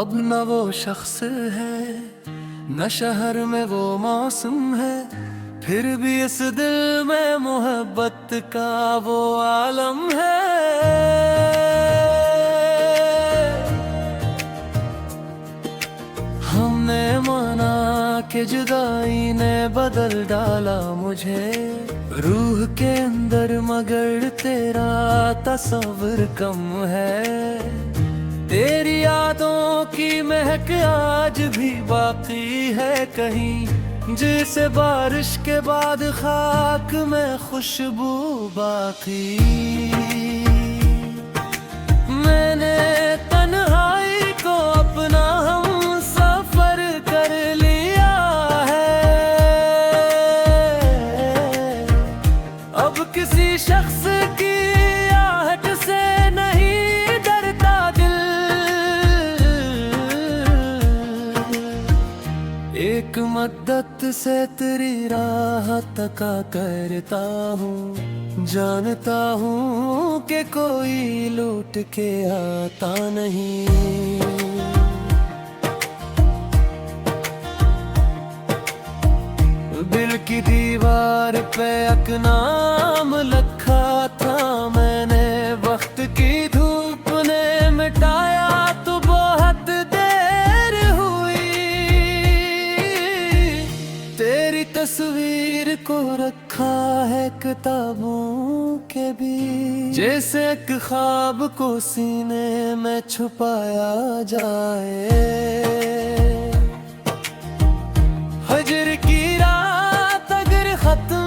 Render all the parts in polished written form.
अब न वो शख्स है, न शहर में वो मौसम है, फिर भी इस दिल में मोहब्बत का वो आलम है। हमने माना कि जुदाई ने बदल डाला मुझे, रूह के अंदर मगर तेरा तस्वीर कम है। तेरी यादों की महक आज भी बाकी है कहीं, जैसे बारिश के बाद खाक में खुशबू बाकी। मैंने तन्हाई को अपना हम सफर कर लिया है, अब किसी शख्स की आहट से नहीं डरता दिल। एक मद्दत से तेरी राह तका करता हूँ, जानता हूँ कि कोई लूट के आता नहीं। दिल की दीवार पे एक नाम लिखा था मैंने, वक्त की धूप ने मिटाया तो बहुत देर हुई। तेरी तस्वीर को रखा है किताबों के बीच, जैसे एक ख्वाब को सीने में छुपाया जाए। हजर की रात अगर खत्म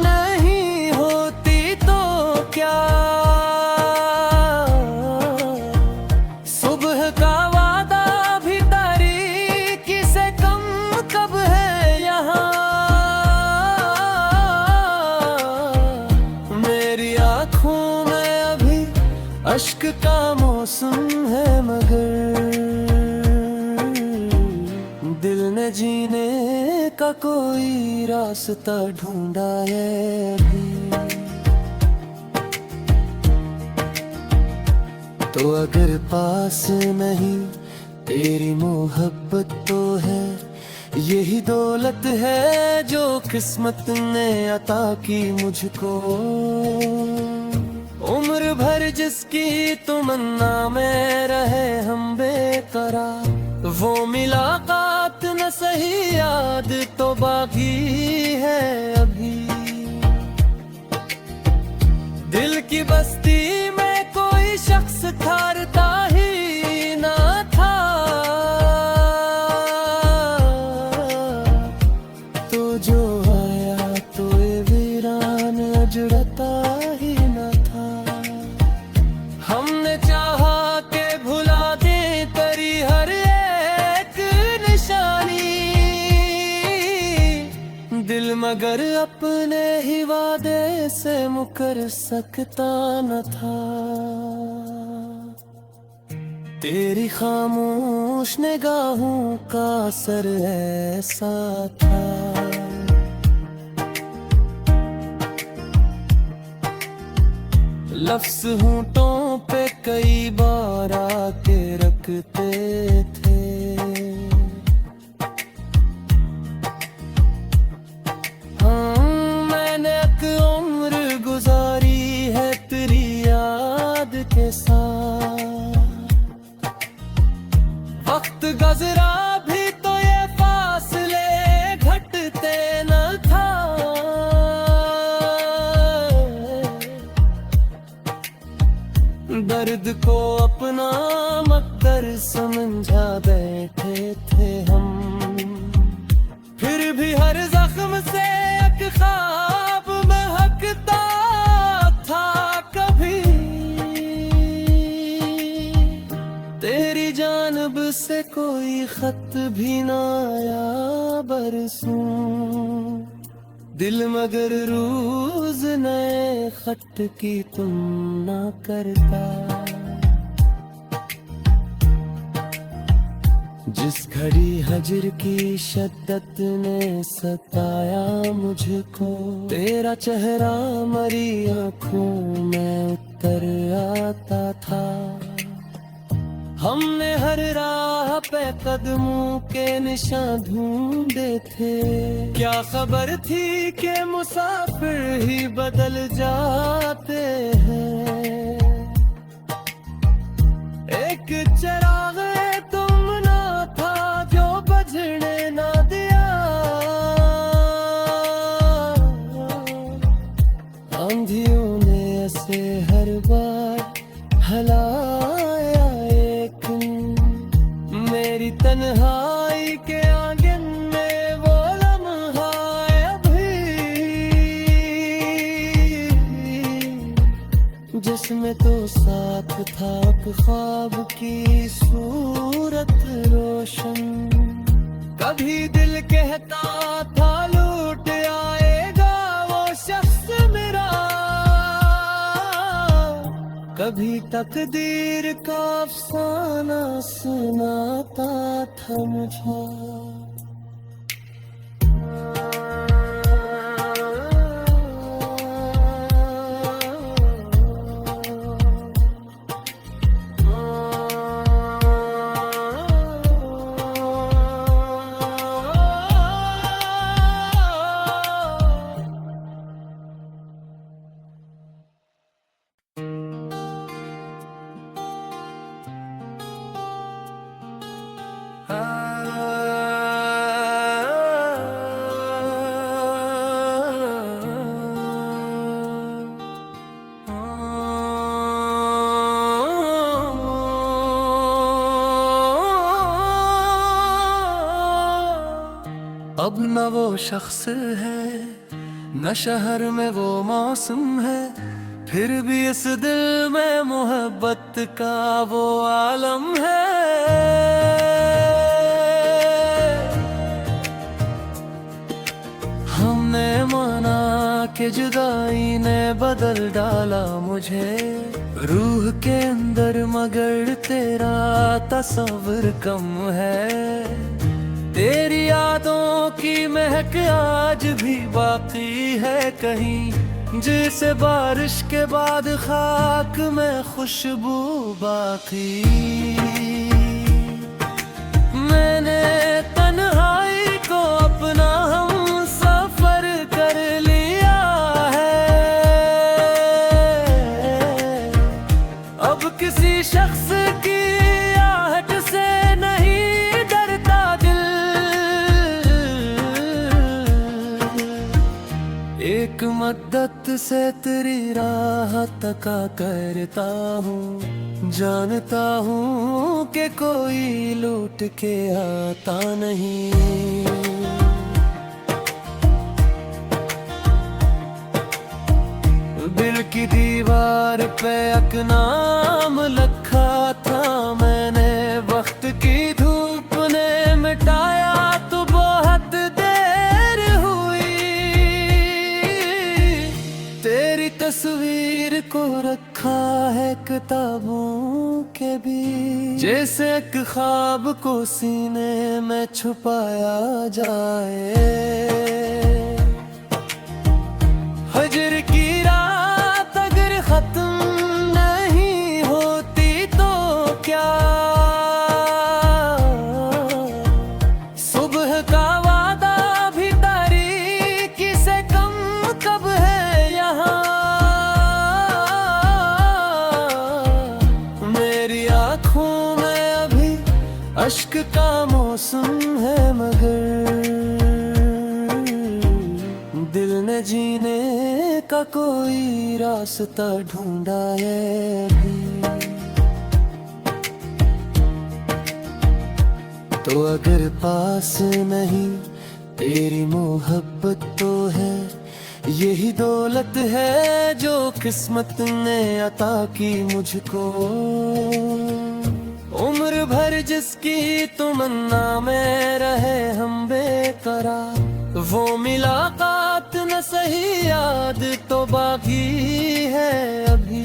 नहीं होती तो क्या, सुबह का वादा भी तारीकी से कम कब है यहाँ। मेरी आँखों में अभी अश्क का मौसम है, मगर दिल ने जीने का कोई रास्ता ढूंढा है अभी। तो अगर पास नहीं तेरी मोहब्बत तो है, यही दौलत है जो किस्मत ने अता की मुझको। उम्र भर जिसकी तमन्ना में रहे हम बेकरार, वो मुलाकात न सही याद तो बाकी है अभी। दिल की बस्ती में कोई शख्स ठहरता ही ना था, तो जो आया तो ये वीरान अजड़ता ही ना था। हमने चाहा के भुला दे तेरी हर एक निशानी, दिल मगर अपने ही वादे से मुकर सकता न था। तेरी खामोश निगाहों का असर ऐसा था, लफ्ज़ होंठों पे कई बार आके रखते थे। हाँ, मैंने एक उम्र गुजारी है तेरी याद के साथ, वक्त गुजरा भी तो ये फासले घटते न था। दर्द को अपना मकदर समझा बैठे थे हम, फिर भी हर जख्म से एक ख्वाब महकता था कभी। तेरी जानिब से कोई खत भी ना आया बरसों, दिल मगर रोज नए खत की तुम ना करता। जिस घड़ी हजर की शद्दत ने सताया मुझको, तेरा चेहरा मरी आँखों में उतर आता था। हमने हर राह पे कदमों के निशान ढूंढे थे, क्या खबर थी कि मुसाफिर ही बदल जाते हैं। एक चिराग तुम ना था जो बजने ना दिया, आंधियों ने ऐसे हर बार हलाया, एक मेरी तन्हाई के आंगन में वो लम्हा अभी, जिसमें तो साथ था ख्वाब की सूरत रोशन। कभी दिल कहता था लूट आएगा वो शख्स मेरा, कभी तकदीर का अफसाना सुनाता था मुझे। अब न वो शख्स है, न शहर में वो मौसम है, फिर भी इस दिल में मोहब्बत का वो आलम है। हमने माना कि जुदाई ने बदल डाला मुझे, रूह के अंदर मगर तेरा तस्वर कम है। तेरी यादों की महक आज भी बाकी है कहीं, जैसे बारिश के बाद खाक में खुशबू बाकी। मैंने तन्हाई को अपना हम सफर कर लिया है, अब किसी शख्स की आहट से नहीं डरता दिल। एक मद्दत से तेरी राह तका करता हूँ, जानता हूँ कि कोई लूट के आता नहीं। दिल की दीवार पे एक नाम लिखा था मैंने, वक्त की धूप ने मिटाया तो बहुत देर हुई। तेरी तस्वीर को रखा है किताबों के बीच, जैसे एक ख्वाब को सीने में छुपाया जाए। हजर की रात अगर खत्म नहीं होती तो क्या, सुबह का वादा भी तारीकी से कम कब है यहाँ। मेरी आँखों में अभी अश्क का मौसम है, मगर दिल ने जीने का कोई रास्ता ढूंढा है अभी। तो अगर पास नहीं तेरी मोहब्बत तो है, यही दौलत है जो किस्मत ने अता की मुझको। उम्र भर जिसकी तमन्ना में रहे हम बेकरार, वो मुलाकात न सही याद तो बाकी है अभी।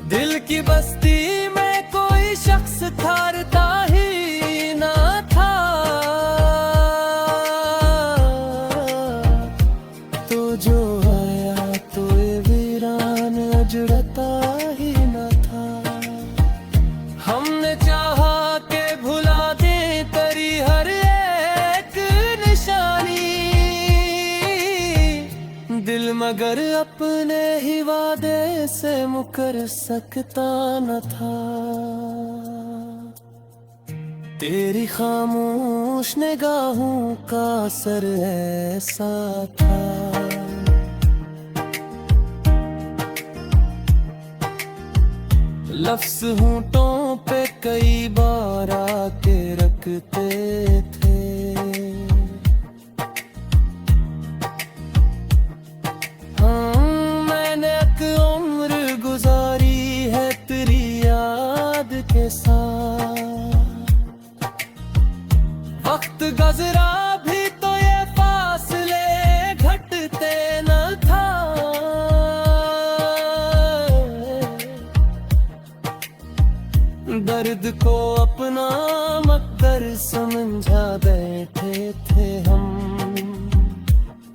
दिल की बस्ती में कोई शख्स ठहरता ही ना था, तो जो आया तो ये वीरान अजड़ता ही ना था। मगर अपने ही वादे से मुकर सकता न था। तेरी खामोश निगाहों का असर ऐसा था। लफ्ज़ होंठों पे कई बार आके रखते थे। हाँ, मैंने एक उम्र गुजारी है तेरी याद के साथ। वक्त गुज़रा भी तो ये फासले घटते न था। दर्द को अपना मकदर समझा बैठे थे हम।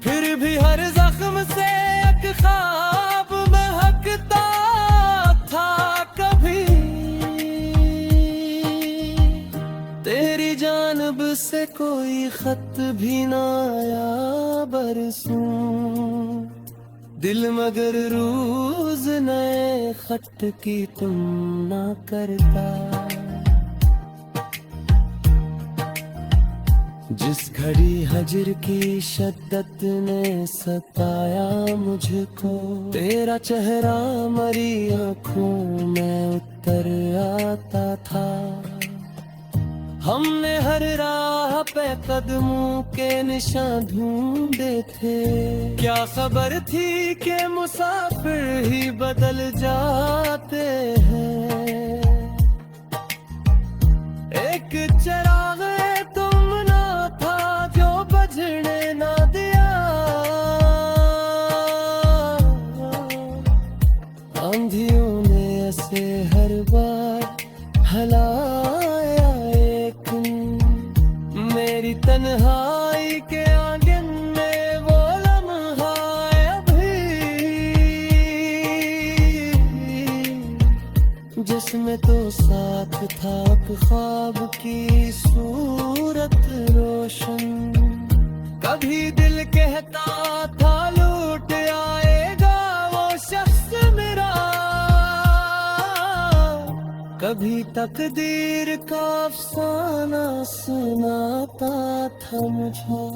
फिर भी हर जख्म से एक ख्वाब महकता था कभी। तेरी जानब से कोई खत भी ना आया बरसों। दिल मगर रोज नए खत की तुम ना करता। जिस घड़ी हजर की शद्दत ने सताया मुझको, तेरा चेहरा मरी आँखों में उतर आता था। हमने हर राह पे कदमों के निशान ढूंढे थे। क्या खबर थी कि मुसाफिर ही बदल जाते हैं। एक चिराग तुम ना था जो बुझने ना दिया। आंधियों ने ऐसे हर बार हलाया मेरी तन्हाई के आंगन में वो लम्हा अभी, जिसमें तो साथ था ख्वाब की सूरत रोशन। कभी दिल कहता था लौट आएगा वो शख्स मेरा। कभी तकदीर का अफसाना सुनाता था मुझे।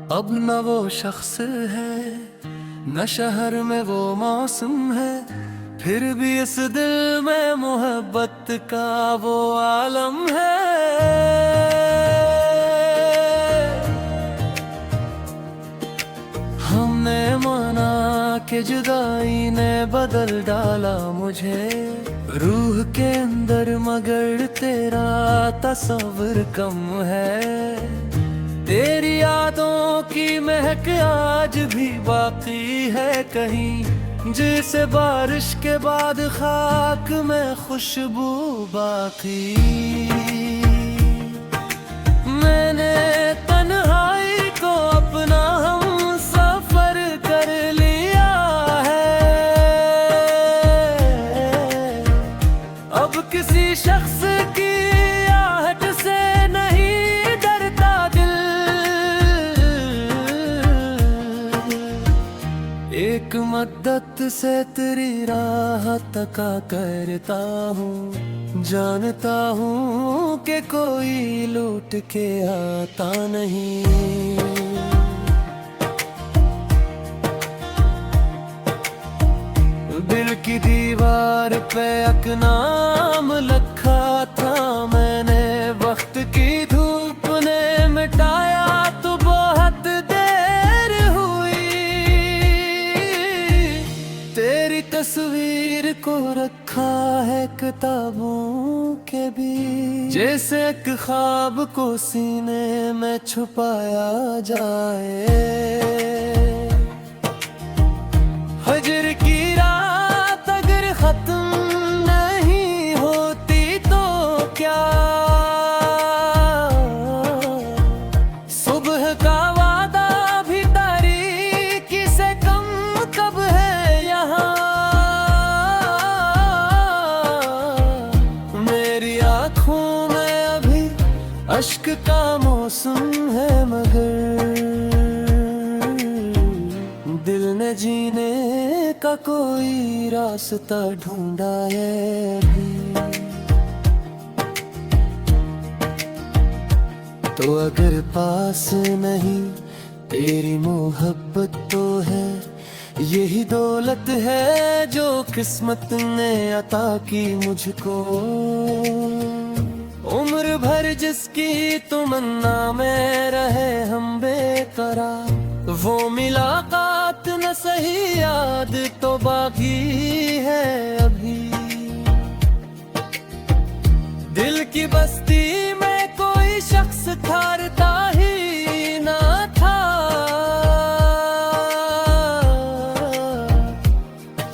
अब न वो शख्स है न शहर में वो मौसम है, फिर भी इस दिल में मोहब्बत का वो आलम है। हमने माना कि जुदाई ने बदल डाला मुझे रूह के अंदर, मगर तेरा तस्वर कम है। तेरी यादों की महक आज भी बाकी है कहीं, जैसे बारिश के बाद खाक में खुशबू बाकी। मैंने तन्हाई को अपना हम सफर कर लिया है। अब किसी शख्स की आहट से नहीं डरता दिल, एक मद्दत से तेरी राह तका करता हूँ। जानता हूँ कि कोई लूट के आता नहीं। दिल की दीवार पे एक नाम लिखा था मैंने, वक्त की धूप ने मिटाया तो बहुत देर हुई। जैसे एक ख्वाब को सीने में छुपाया जाए। हजर की रात अगर खत्म नहीं होती तो क्या, सुबह का वादा भी तारीकी से कम कब है यहाँ। मेरी आँखों में अभी अश्क का मौसम है, मगर दिल ने जीने का कोई रास्ता ढूंढा है अभी। तो अगर पास नहीं तेरी मोहब्बत तो है, यही दौलत है जो किस्मत ने अता की मुझको। उम्र भर जिसकी तमन्ना में रहे हम बेकरार, वो मुलाकात न सही याद तो बाकी है अभी। दिल की बस्ती में कोई शख्स ठहरता ही ना था,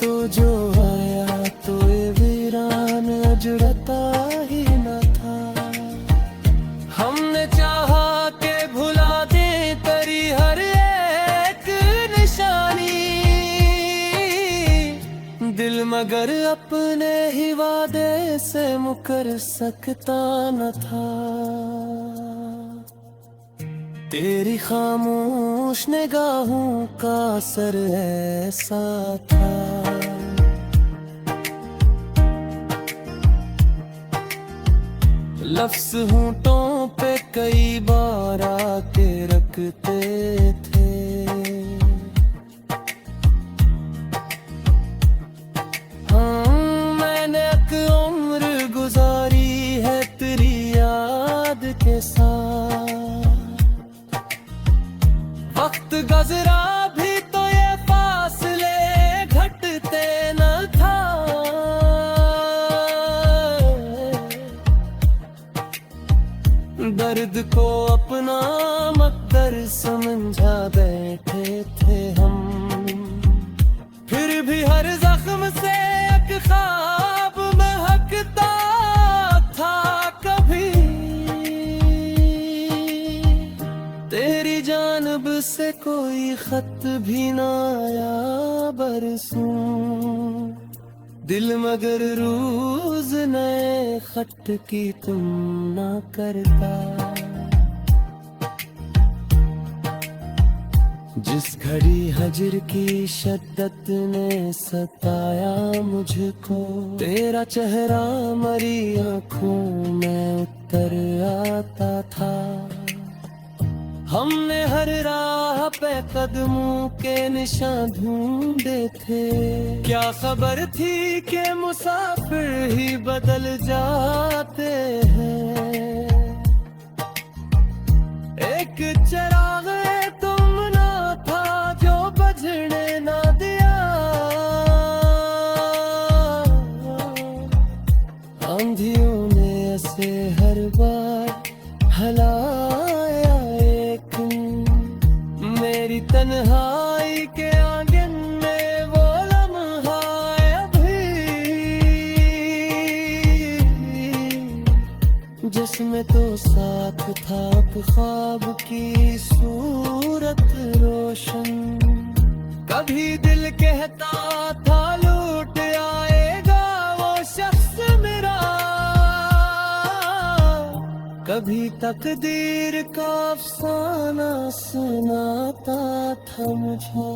तो जो आया तो ये वीरान अजरता ही न था। हमने चाहा के भुला दे तेरी हर एक निशानी, दिल मगर अपने ही वादे से मुकर सकता न था। तेरी खामोश निगाहों का असर ऐसा था, लफ्ज़ होंठों पे कई बार आके रखते थे। हाँ, मैंने एक उम्र गुजारी है तेरी याद के साथ। वक्त गुजरा भी तो ये फासले घटते न था। दर्द को अपना मकदर समझा बैठे थे हम, फिर भी हर जख्म से एक ख्वाब महकता था कभी। तेरी जानब से कोई खत भी ना आया बरसों, दिल मगर रोज नए खत की तुम ना करता। जिस घड़ी हजर की शद्दत ने सताया मुझको, तेरा चेहरा मरी आँखों में उतर आता था। हमने हर राह पे कदमों के निशान ढूंढे थे, क्या खबर थी कि मुसाफिर ही बदल जाते हैं। एक चिराग तुम ना था जो बजने ना दिया, आंधियों ने ऐसे हर बार हलाया। मेरी तन्हाई के आंगन में वो लम्हा अभी, जिसमें तो साथ था ख्वाब की सूरत रोशन। कभी दिल कहता था लौट आएगा वो शख्स मेरा, कभी तकदीर का अफसाना सुनाता था मुझे।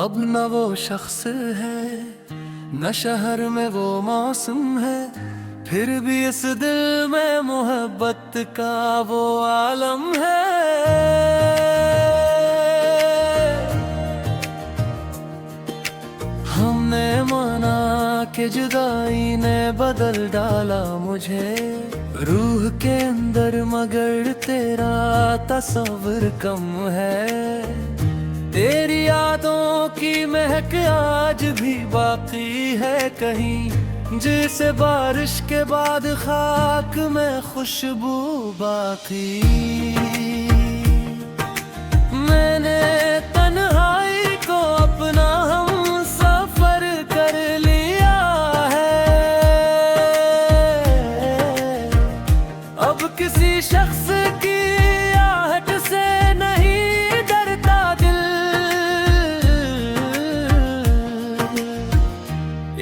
अब न वो शख्स है, न शहर में वो मौसम है, फिर भी इस दिल में मोहब्बत का वो आलम है। हमने माना कि जुदाई ने बदल डाला मुझे, रूह के अंदर मगर तेरा तस्वीर कम है। तेरी यादों की महक आज भी बाकी है कहीं, जैसे बारिश के बाद खाक में खुशबू बाकी। मैंने तन्हाई को अपना हम सफर कर लिया है, अब किसी शख्स की आहट से नहीं डरता दिल।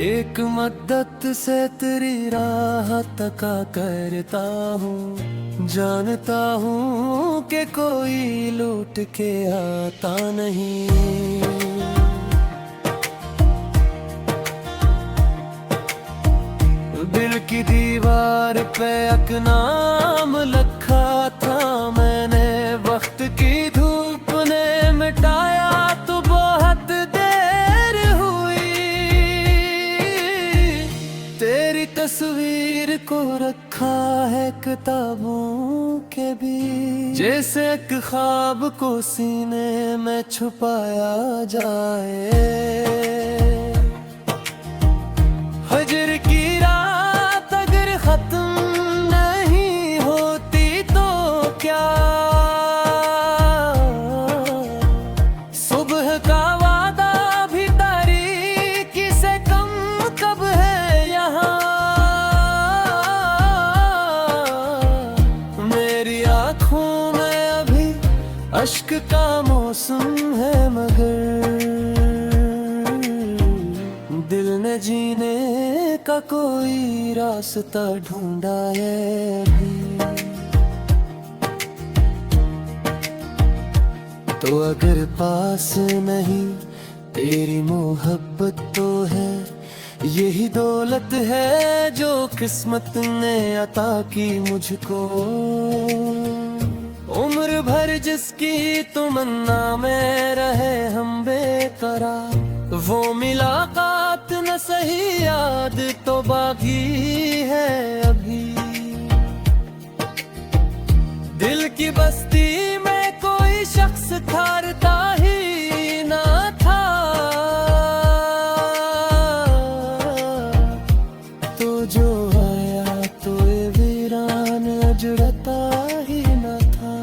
एक मद्दत से तेरी राह तका करता हूँ, जानता हूँ कि कोई लूट के आता नहीं। दिल की दीवार पे एक नाम लिखा था मैंने, वक्त की धूप ने मिटाया तो बहुत देर हुई। तेरी तस्वीर को रखा है किताबों के बीच, जैसे एक ख्वाब को सीने में छुपाया जाए। हजर की रात अगर खत्म नहीं होती तो क्या, सुबह का वादा भी तारीकी से कम कब है यहाँ। मेरी आँखों में अभी अश्क का मौसम है, मगर दिल ने जीने का कोई रास्ता ढूंढा है अभी। तो अगर पास नहीं तेरी मोहब्बत तो है, यही दौलत है जो किस्मत ने अता की मुझको। उम्र भर जिसकी तमन्ना में रहे हम बेकरार, वो मुलाकात न सही याद तो बाकी है अभी। दिल की बस्ती में कोई शख्स ठहरता ही ना था, तो जो आया तो ये वीरान अजड़ता ही ना था।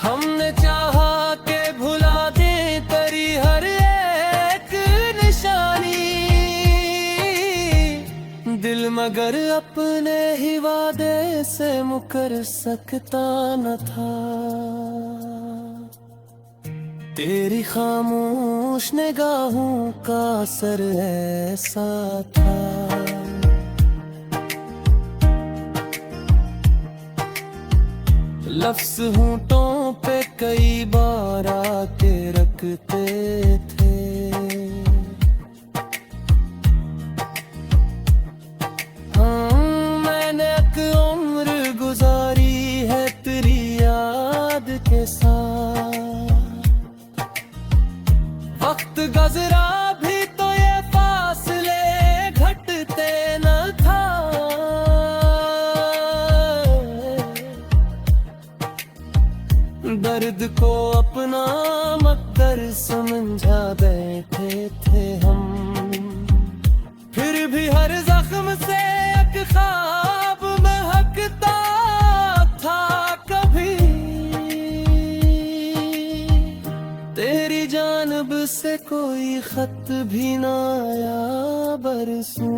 हमने चाहा के भुला दे तेरी हर एक निशानी, दिल मगर अपने ही वादे से मुकर सकता न था। तेरी खामोश निगाहों का असर ऐसा था, लफ्ज़ होंठों पे कई बार आके रखते थे। मैंने एक उम्र गुजारी है तेरी याद के साथ, वक्त गुजरा भी तो ये फासले घटते न था। दर्द को अपना मकदर समझा बैठे थे हम, फिर भी हर जख्म से एक ख्वाब महकता था कभी। तेरी जानिब से कोई खत भी ना आया बरसों,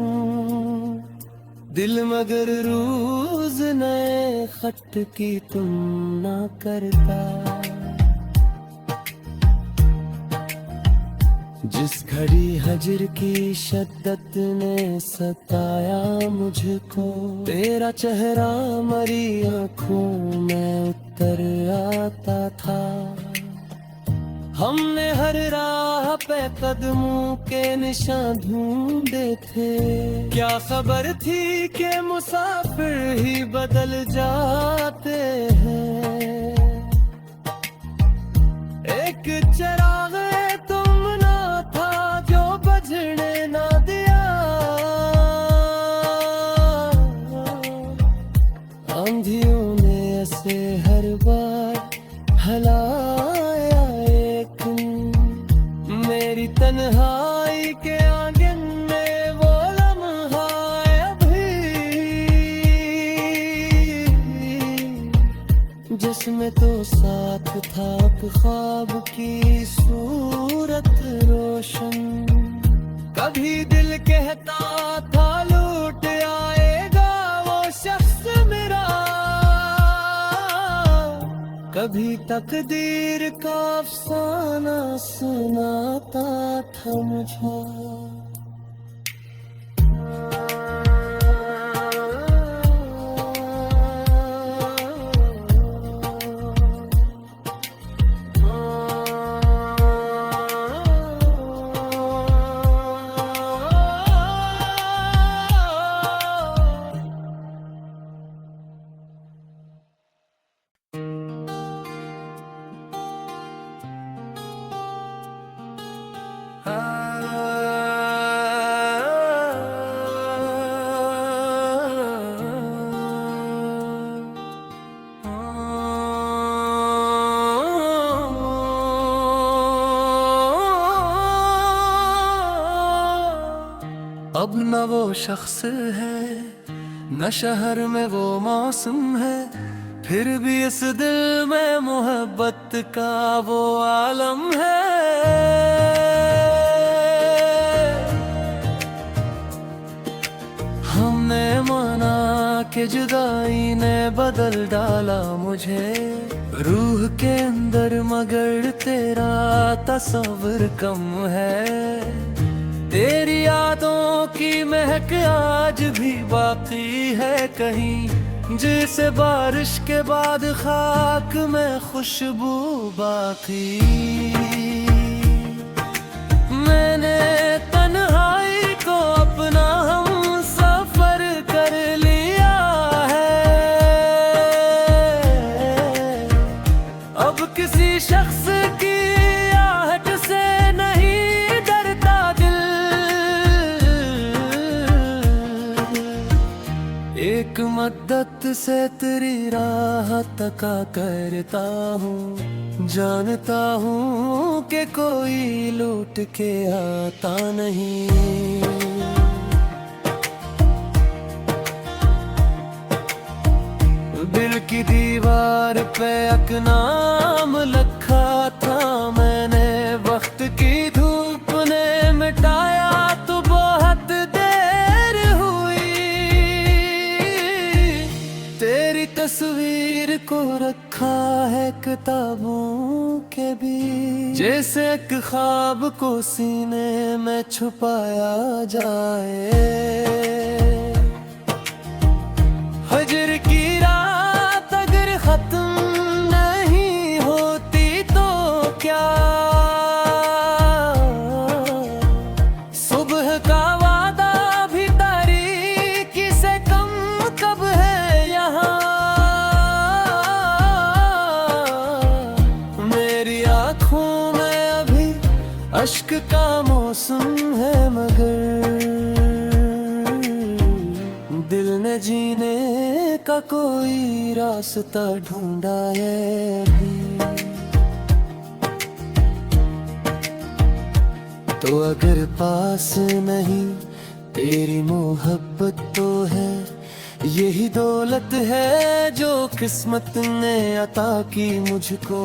दिल मगर रोज नए खत की तुम ना करता। जिस घड़ी हजर की शद्दत ने सताया मुझको, तेरा चेहरा मरी आँखों में उतर आता था। हमने हर राह कदमों के निशान ढूंढे थे। क्या खबर थी कि मुसाफिर ही बदल जाते हैं। एक चिराग तुम ना था जो बजने ना दिया। आंधियों ने ऐसे हर बार हलाया एक मेरी तन्हाई के आंगन में वो लम्हा अभी जिसमें तो साथ था ख्वाब की सूरत रोशन। कभी दिल कहता था लौट आएगा वो शख्स मेरा। कभी तकदीर का अफसाना सुनाता था मुझे। अब न वो शख्स है न शहर में वो मौसम है। फिर भी इस दिल में मोहब्बत का वो आलम है। हमने माना कि जुदाई ने बदल डाला मुझे रूह के अंदर, मगर तेरा तस्वर कम है। तेरी यादों की महक आज भी बाकी है कहीं, जैसे बारिश के बाद खाक में खुशबू बाकी। मैंने तन्हाई को अपना हम सफर कर लिया है। अब किसी शख्स की आहट से नहीं डरता दिल। एक मद्दत से तेरी राह तका करता हूँ, जानता हूँ कि कोई लूट के आता नहीं। दिल की दीवार पे एक नाम लिखा था मैंने, वक्त की धूप ने मिटाया तो बहुत देर हुई। तेरी तस्वीर को रखा है किताबों के बीच, जैसे एक ख्वाब को सीने में छुपाया जाए। हजर की रात अगर खत्म नहीं होती तो क्या, सुबह का वादा भी तारीकी से कम कब है यहाँ। मेरी आँखों में अभी अश्क का मौसम है, मगर दिल ने जीने का कोई रास्ता ढूंढा है अभी। तो अगर पास नहीं तेरी मोहब्बत तो है, यही दौलत है जो किस्मत ने अता की मुझको।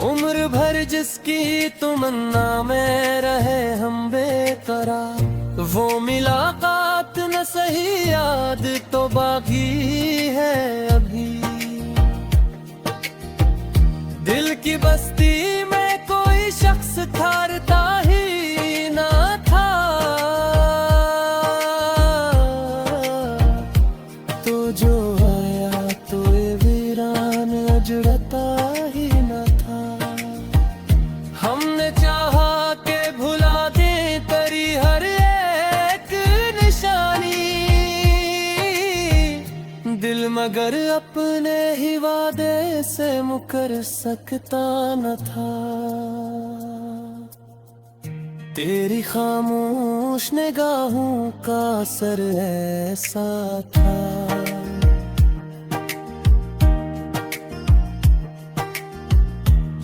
उम्र भर जिसकी तमन्ना में रहे हम बेकरार, वो मुलाकात न सही याद तो बाकी है अभी। दिल की बस्ती में कोई शख्स ठहरता ही ना था, तो जो आया तो ये वीरान अजड़ता ही ना था। हमने मगर अपने ही वादे से मुकर सकता न था। तेरी खामोश निगाहों का असर ऐसा था।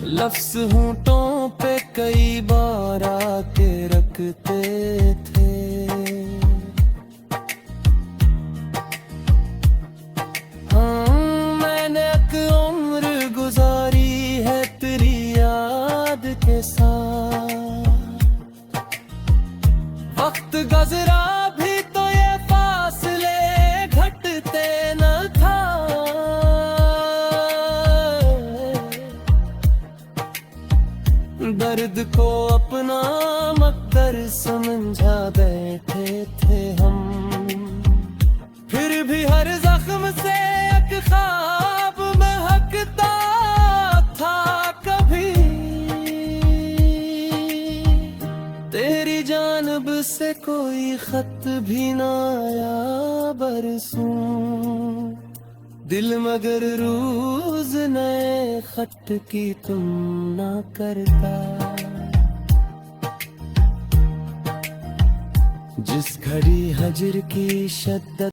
लफ्ज़ होंठों पे कई बार आके रखते थे। मैंने एक उम्र गुजारी है तेरी याद के साथ। वक्त गुजरा भी तो ये फासले घटते न था। दर्द को अपना मकदर समझा बैठे थे हम। फिर भी हर जख्म से एक ख्वाब महकता था कभी। तेरी जानब से कोई खत भी ना आया बरसों। दिल मगर रोज नए खत की तुम ना करता। जिस घड़ी हजर की शद्दत